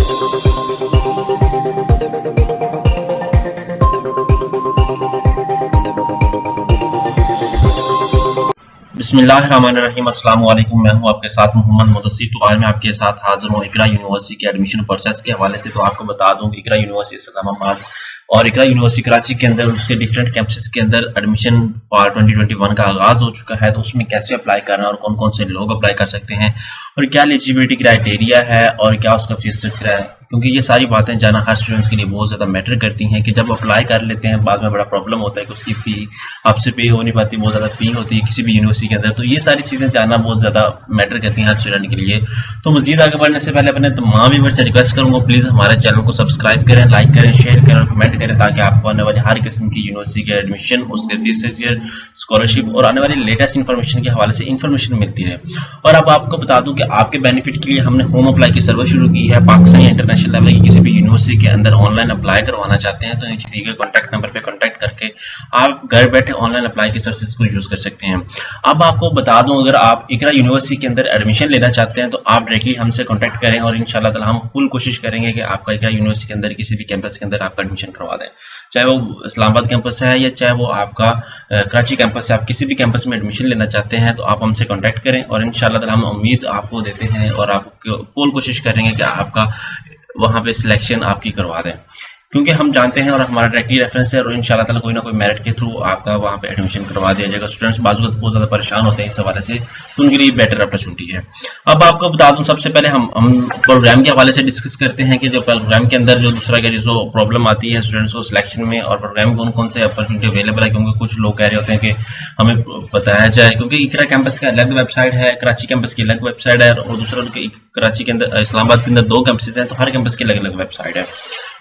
बिस्मिल्लाहिर्रहमानिर्रहीम। अस्सलाम वालेकुम। मैं हूं आपके साथ मोहम्मद मुदस्सिर। तो आज मैं आपके साथ हाजिर हूं इकरा यूनिवर्सिटी के एडमिशन प्रोसेस के हवाले से। तो आपको बता दूं कि इकरा यूनिवर्सिटी इस्लामाबाद और इकरा यूनिवर्सिटी कराची के अंदर उसके डिफरेंट कैंपसेस के अंदर एडमिशन फॉर 2021 का आगाज हो चुका है। तो उसमें कैसे अप्लाई करना है और कौन कौन से लोग अप्लाई कर सकते हैं और क्या एलिजिबिलिटी क्राइटेरिया है और क्या उसका फीस स्ट्रक्चर है, क्योंकि ये सारी बातें जाना हर स्टूडेंट्स के लिए बहुत ज़्यादा मैटर करती हैं कि जब अप्लाई कर लेते हैं बाद में बड़ा प्रॉब्लम होता है कि उसकी फ़ी आपसे पे हो नहीं पाती, बहुत ज़्यादा फ़ी होती है किसी भी यूनिवर्सिटी के अंदर। तो ये सारी चीज़ें जानना बहुत ज़्यादा मैटर करती हैं हर स्टूडेंट के लिए। तो मज़ीद आगे बढ़ने से पहले अपने तमाम व्यूअर से रिक्वेस्ट करूँगा प्लीज़ हमारे चैनल को सब्सक्राइब करें, लाइक करें, शेयर करें और कमेंट करें ताकि आपको आने वाली हर किस्म की यूनिवर्सिटी के एडमिशन, उसके फीस स्ट्रक्चर, स्कॉलरशिप और आने वाली लेटेस्ट इन्फॉर्मेशन के हवाले से इन्फॉर्मेशन मिलती रहे। और अब आपको बता दूं कि आपके बेनिफिट के लिए हमने होम अप्लाई की सर्विस शुरू की है। पाकिस्तान इंटरनेशनल लेवल की किसी भी यूनिवर्सिटी के अंदर ऑनलाइन अप्लाई करवाना चाहते हैं तो नीचे दिए गए कॉन्टैक्ट नंबर पे कॉन्टैक्ट करके आप घर बैठे ऑनलाइन अप्लाई की सर्विस को यूज कर सकते हैं। अब आपको बता दूं अगर आप इकरा यूनिवर्सिटी के अंदर एडमिशन लेना चाहते हैं तो आप डायरेक्टली हमसे कॉन्टैक्ट करें और इंशाल्लाह ताला हम फुल कोशिश करेंगे कि आपका इकरा यूनिवर्सिटी के अंदर किसी भी कैंपस के अंदर आपका एडमिशन करवा दें, चाहे वो इस्लामाबाद कैंपस है या चाहे वो आपका कराची कैंपस है। आप किसी भी कैंपस में एडमिशन लेना चाहते हैं तो आप हमसे कॉन्टैक्ट करें और इंशाल्लाह ताला हम उम्मीद आपको देते हैं और आपको फुल कोशिश करेंगे कि आपका वहाँ पे सिलेक्शन आपकी करवा दें, क्योंकि हम जानते हैं और हमारा डायरेक्टली रेफरेंस है और इंशाल्लाह ताला कोई ना कोई मेरिट के थ्रू आपका वहाँ पे एडमिशन करवा दिया जाएगा। स्टूडेंट्स बाजू बहुत ज़्यादा परेशान होते हैं इस हवाले से, तो उनके लिए बेटर अपॉर्चुनिटी है। अब आपको बता दूं सबसे पहले हम प्रोग्राम के हवाले से डिस्कस करते हैं कि जो प्रोग्राम के अंदर जो दूसरा क्या जो प्रॉब्लम आती है स्टूडेंट्स को सिलेक्शन में और प्रोग्राम कौन कौन से अपॉर्चुनिटी अवेलेबल है, क्योंकि कुछ लोग कह रहे होते हैं कि हमें बताया जाए, क्योंकि इकरा कैंपस का अलग वेबसाइट है, कराची कैंपस की अलग वेबसाइट है और दूसरा कराची के अंदर इस्लामाबाद के अंदर दो कैंपसेस हैं तो हर कैंपस की अलग अलग वेबसाइट है।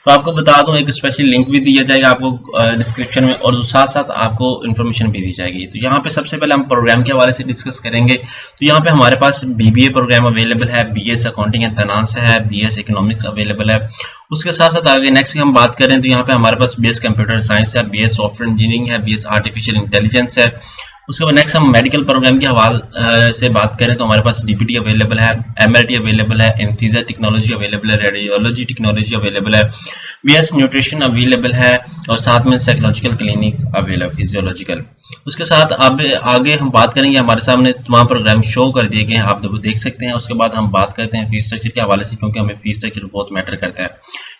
तो आपको बता दूं एक स्पेशल लिंक भी दिया जाएगा आपको डिस्क्रिप्शन में और साथ साथ आपको इन्फॉर्मेशन भी दी जाएगी। तो यहाँ पे सबसे पहले हम प्रोग्राम के हवाले से डिस्कस करेंगे। तो यहाँ पे हमारे पास बीबीए प्रोग्राम अवेलेबल है, बीएस अकाउंटिंग एंड फाइनेंस है, बीएस इकोनॉमिक्स अवेलेबल है। उसके साथ साथ आगे नेक्स्ट हम बात करें तो यहाँ पे हमारे पास बीएस कंप्यूटर साइंस है, बीएस सॉफ्टवेयर इंजीनियरिंग है, बीएस आर्टिफिशियल इंटेलिजेंस है। उसके बाद नेक्स्ट हम मेडिकल प्रोग्राम के हवाले से बात करें तो हमारे पास डीपीटी अवेलेबल है, एमएलटी अवेलेबल है, एनेस्थीसिया टेक्नोलॉजी अवेलेबल है, रेडियोलॉजी टेक्नोलॉजी अवेलेबल है, बीएस न्यूट्रिशन अवेलेबल है और साथ में साइकोलॉजिकल क्लिनिक अवेलेबल फिजियोलॉजिकल। उसके साथ अब आगे हम बात करेंगे, हमारे सामने तमाम प्रोग्राम शो कर दिए गए हैं, आप देख सकते हैं। उसके बाद हम बात करते हैं फीस स्ट्रक्चर के हवाले से, क्योंकि हमें फीस स्ट्रक्चर बहुत मैटर करता है।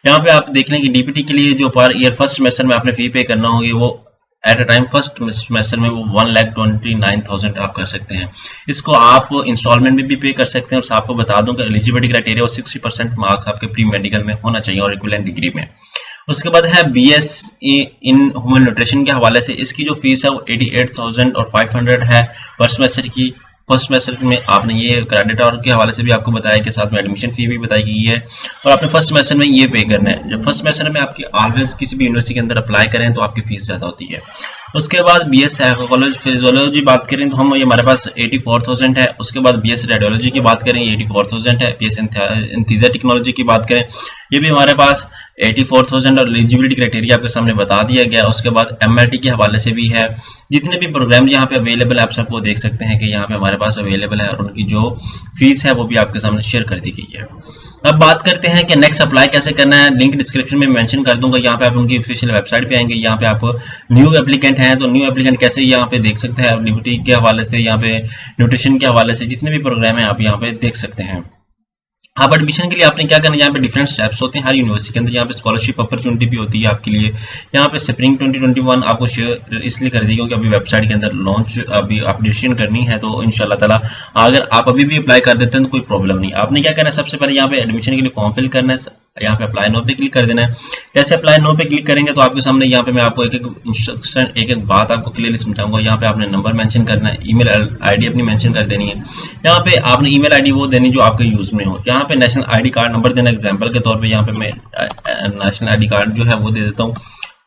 यहाँ पे आप देख लें कि डीपीटी के लिए जो पर ईयर फर्स्ट सेमेस्टर में आपने फी पे करना होगी वो at a time first semester में वो 1,29,000 आप कर सकते हैं। इसको आप इंस्टॉलमेंट में भी पे कर सकते हैं और आपको बता दूं कि एलिजिबिलिटी क्राइटेरिया 60% मार्क्स आपके प्री मेडिकल में होना चाहिए और इक्विवेलेंट डिग्री में। उसके बाद है बीएस इन ह्यूमन न्यूट्रिशन के हवाले से, इसकी जो फीस है वो 88,500 है पर सेमेस्टर की। फर्स्ट सेमेस्टर में आपने ये क्रेडिट और के हवाले से भी आपको बताया कि साथ में एडमिशन फी भी बताई गई है और आपने फर्स्ट सेमेस्टर में ये पे करना है। जब फर्स्ट सेमेस्टर में आपकी ऑलवेज किसी भी यूनिवर्सिटी के अंदर अप्लाई करें तो आपकी फीस ज़्यादा होती है। उसके बाद बीएस साइकोलॉजी फिजियोलॉजी बात करें तो हम ये हमारे पास 84,000 है। उसके बाद बीएस रेडियोलॉजी की बात करें 84,000 है। बीएस एनेस्थीसिया टेक्नोलॉजी की बात करें ये भी हमारे पास 84,000 और एलिजिबिलिटी क्राइटेरिया आपके सामने बता दिया गया। उसके बाद एमएलटी के हवाले से भी है। जितने भी प्रोग्राम यहाँ पे अवेलेबल है आप सबको देख सकते हैं कि यहाँ पे हमारे पास अवेलेबल है और उनकी जो फीस है वो भी आपके सामने शेयर कर दी गई है। अब बात करते हैं कि नेक्स्ट अप्लाई कैसे करना है। लिंक डिस्क्रिप्शन में मेंशन कर दूंगा, यहाँ पे आप उनकी ऑफिशियल वेबसाइट पे आएंगे। यहाँ पे आप न्यू एप्लीकेंट हैं तो न्यू एप्लीकेंट कैसे यहाँ पे देख सकते हैं, लिबर्टी के हवाले से, यहाँ पे न्यूट्रिशन के हवाले से जितने भी प्रोग्राम है आप यहाँ पे देख सकते हैं। अब एडमिशन के लिए आपने क्या करना है, यहाँ पे डिफरेंट स्टेप्स होते हैं हर यूनिवर्सिटी के अंदर। यहाँ पे स्कॉलरशिप अपॉर्चुनिटी भी होती है आपके लिए। यहाँ पे स्प्रिंग 2021 आपको शेयर इसलिए कर दी क्योंकि अभी वेबसाइट के अंदर लॉन्च अभी अपडेशन करनी है, तो इंशाल्लाह ताला अगर आप अभी भी अप्लाई कर देते हैं तो कोई प्रॉब्लम नहीं। आपने क्या करना है, सबसे पहले यहाँ पे एडमिशन के लिए फॉर्म फिल करना है, यहाँ पे अप्लाई नो पे क्लिक कर देना है। जैसे अप्लाई नो पे क्लिक करेंगे तो आपके सामने यहाँ पे मैं आपको एक एक इंस्ट्रक्शन एक एक बात आपको क्लियरली समझाऊंगा। यहाँ पे आपने नंबर मेंशन करना है, ईमेल आईडी अपनी मेंशन कर देनी है। यहाँ पे आपने ईमेल आईडी वो देनी जो आपके यूज में हो। यहाँ पे नेशनल आईडी कार्ड नंबर देना, एग्जांपल के तौर पे यहाँ पे मैं नेशनल आईडी कार्ड जो है वो दे देता हूँ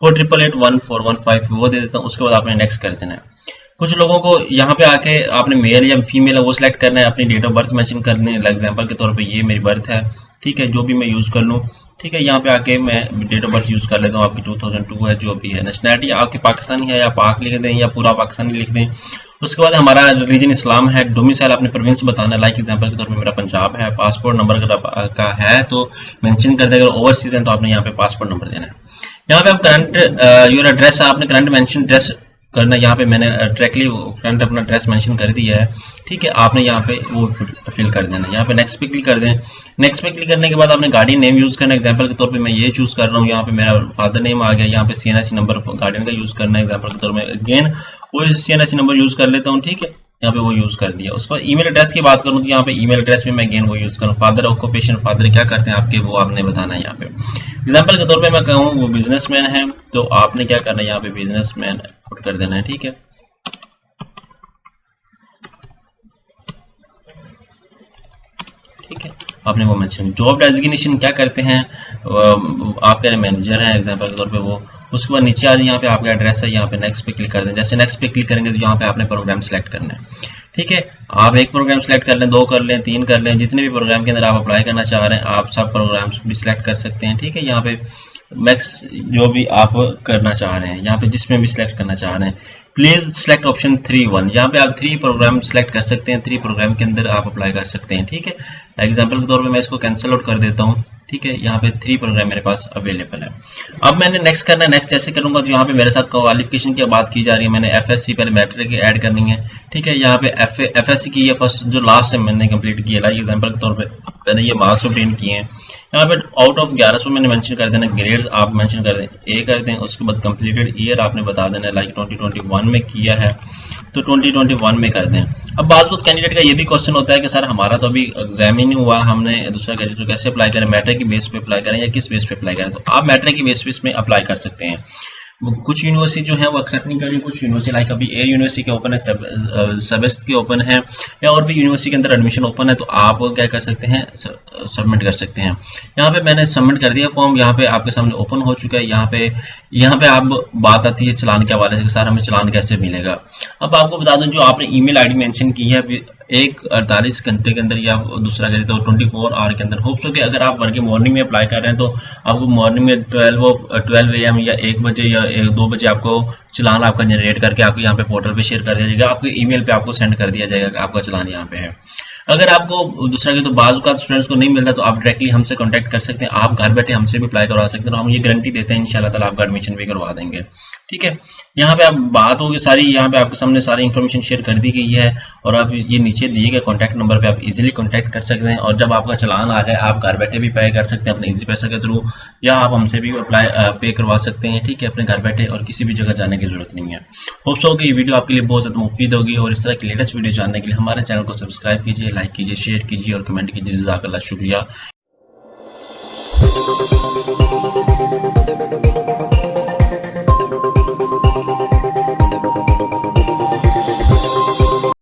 488814115 वो दे देता हूँ। उसके बाद आपने नेक्स्ट कर देना है। कुछ लोगों को यहाँ पे आके आपने मेल या फीमेल है वो सिलेक्ट करना है, अपनी डेट ऑफ बर्थ मेंशन करनी है। एग्जांपल के तौर पे ये मेरी बर्थ है, ठीक है, जो भी मैं यूज कर लूँ, ठीक है। यहाँ पे आके मैं डेट ऑफ बर्थ यूज कर लेता हूँ, आपकी 2002 है जो भी है। नेशनैलिटी आपकी पाकिस्तानी है या पाक लिख दें या पूरा पाकिस्तानी लिख दें। उसके बाद हमारा रिलीजन इस्लाम है, डोमिसाइल आपने प्रोविंस बताना है, लाइक एग्जांपल के तौर पे मेरा पंजाब है, पासपोर्ट नंबर अगर का है तो मेंशन कर दें, अगर ओवरसीज है तो आपने यहाँ पे पासपोर्ट नंबर देना है। यहाँ पे आप करंट योर एड्रेस आपने करंट मेंशन एड्रेस करना, यहाँ पे मैंने डायरेक्टली करंट अपना एड्रेस मेंशन कर दिया है, ठीक है। आपने यहाँ पे वो फिल कर देना, यहाँ पे नेक्स्ट पे क्लिक कर दें। नेक्स्ट पे क्लिक करने के बाद आपने गार्डियन नेम यूज करना, एग्जांपल के तौर पे मैं ये चूज कर रहा हूँ, यहाँ पे मेरा फादर नेम आ गया, यहाँ पे CNSC नंबर गार्डियन का यूज करना है, एग्जांपल के तौर पे अगेन वो CNSC नंबर यूज कर लेता हूँ, ठीक है। यहाँ पे वो यूज कर दिया। उसके बाद ईमेल एड्रेस की बात करूँ तो यहाँ पे ईमेल एड्रेस में मैं अगेन वो यूज करूँ, फादर ऑक्यूपेशन, फादर क्या करते हैं आपके, वो आपने बताना है। यहाँ पे एग्जांपल के तौर पे मैं कहूँ वो बिजनेसमैन है, तो आपने क्या करना है, यहाँ पे बिजनेसमैन पुट कर देना है, ठीक है। ठीक है, आपने वो मेंशन। जॉब डेजिग्नेशन क्या करते हैं, आपके मैनेजर हैं एग्जांपल के तौर पे वो। उसके बाद नीचे आ जाए, यहाँ पे आपका एड्रेस है, यहाँ पे नेक्स्ट पे क्लिक कर दें। जैसे नेक्स्ट पे क्लिक करेंगे तो यहाँ पे आपने प्रोग्राम सेलेक्ट करना है, ठीक है। आप एक प्रोग्राम सेलेक्ट कर लें, 2 कर लें, 3 कर लें, जितने भी प्रोग्राम के अंदर आप अप्लाई करना चाह रहे हैं आप सब प्रोग्राम भी सिलेक्ट कर सकते हैं, ठीक है। यहाँ पे मैक्स जो भी आप करना चाह रहे हैं, यहाँ पे जिसमें भी सिलेक्ट करना चाह रहे हैं, प्लीज सिलेक्ट ऑप्शन 3(1), यहाँ पे आप 3 प्रोग्राम सिलेक्ट कर सकते हैं, 3 प्रोग्राम के अंदर आप अप्लाई कर सकते हैं, ठीक है। एग्जांपल के तौर पे मैं इसको कैंसिल आउट कर देता हूँ, ठीक है। यहाँ पे 3 प्रोग्राम मेरे पास अवेलेबल है। अब मैंने नेक्स्ट करना है, नेक्स्ट जैसे करूंगा तो यहाँ पे मेरे साथ क्वालिफिकेशन की बात की जा रही है, मैंने FSC पहले मैट्रिक की ऐड करनी है, ठीक है। यहाँ पे FSC की ये फर्स्ट जो लास्ट टाइम मैंने कंप्लीट किया, लाइक एग्जांपल के तौर पे मैंने ये मार्क्स ऑब्टेन किए हैं। यहाँ पे आउट ऑफ 1100 मैंने मेंशन कर देना, ग्रेड्स आप मेंशन कर दें, A कर दें। उसके बाद कंप्लीटेड ईयर आपने बता देना, लाइक 2021 में किया है तो 2021 में कर दें। अब बात कैंडिडेट का ये भी क्वेश्चन होता है कि सर हमारा तो अभी एग्जाम ही नहीं हुआ, हमने दूसरा ग्रेजुएट तो कैसे अप्लाई करें, मैट्रिक की बेस पे अप्लाई करें या किस बेस पे अप्लाई करें। तो आप मैट्रिक की बेस पे इसमें अप्लाई कर सकते हैं। कुछ यूनिवर्सिटी जो है वो एक्सेप्ट नहीं कर रही, कुछ यूनिवर्सिटी लाइक अभी एयर यूनिवर्सिटी के ओपन है, सबेस्ट के ओपन है, या और भी यूनिवर्सिटी के अंदर एडमिशन ओपन है, तो आप क्या कर सकते हैं, सबमिट कर सकते हैं। यहाँ पे मैंने सबमिट कर दिया फॉर्म, यहाँ पे आपके सामने ओपन हो चुका है। यहाँ पे आप बात आती है चलान के हवाले से, सर हमें चलान कैसे मिलेगा। अब आपको बता दूं, जो आपने ईमेल आईडी मेंशन की है, 48 घंटे के अंदर या दूसरा करें तो 24 आवर के अंदर, होप सो कि अगर आप वर्किंग मॉर्निंग में अप्लाई कर रहे हैं तो आपको मॉर्निंग में 12 AM या 1 बजे या 2 बजे आपको चलान आपका जनरेट करके आपको यहाँ पे पोर्टल पे शेयर कर दिया जाएगा, आपके ईमेल पे आपको सेंड कर दिया जाएगा कि आपका चलान यहाँ पे है। अगर आपको दूसरा के तो बाजू का स्टूडेंट्स को नहीं मिलता तो आप डायरेक्टली हमसे कांटेक्ट कर सकते हैं, आप घर बैठे हमसे भी अप्लाई करवा सकते हैं, तो हम ये गारंटी देते हैं इंशाल्लाह ताला आपका एडमिशन भी करवा देंगे, ठीक है। यहाँ पे आप बात होगी सारी, यहाँ पे आपके सामने सारी इन्फॉर्मेशन शेयर कर दी गई है, और आप ये नीचे दिए गए कॉन्टैक्ट नंबर पे आप इजीली कॉन्टैक्ट कर सकते हैं। और जब आपका चलान आ जाए आप घर बैठे भी पे कर सकते हैं अपने इजी पैसा के थ्रू, या आप हमसे भी अप्लाई पे करवा सकते हैं, ठीक है, अपने घर बैठे, और किसी भी जगह जाने की जरूरत नहीं है। होप सो कि ये वीडियो आपके लिए बहुत ज़्यादा मुफीद होगी, और इस तरह की लेटेस्ट वीडियो जानने के लिए हमारे चैनल को सब्सक्राइब कीजिए, लाइक कीजिए, शेयर कीजिए और कमेंट कीजिए। जज़ाकल्लाह, शुक्रिया।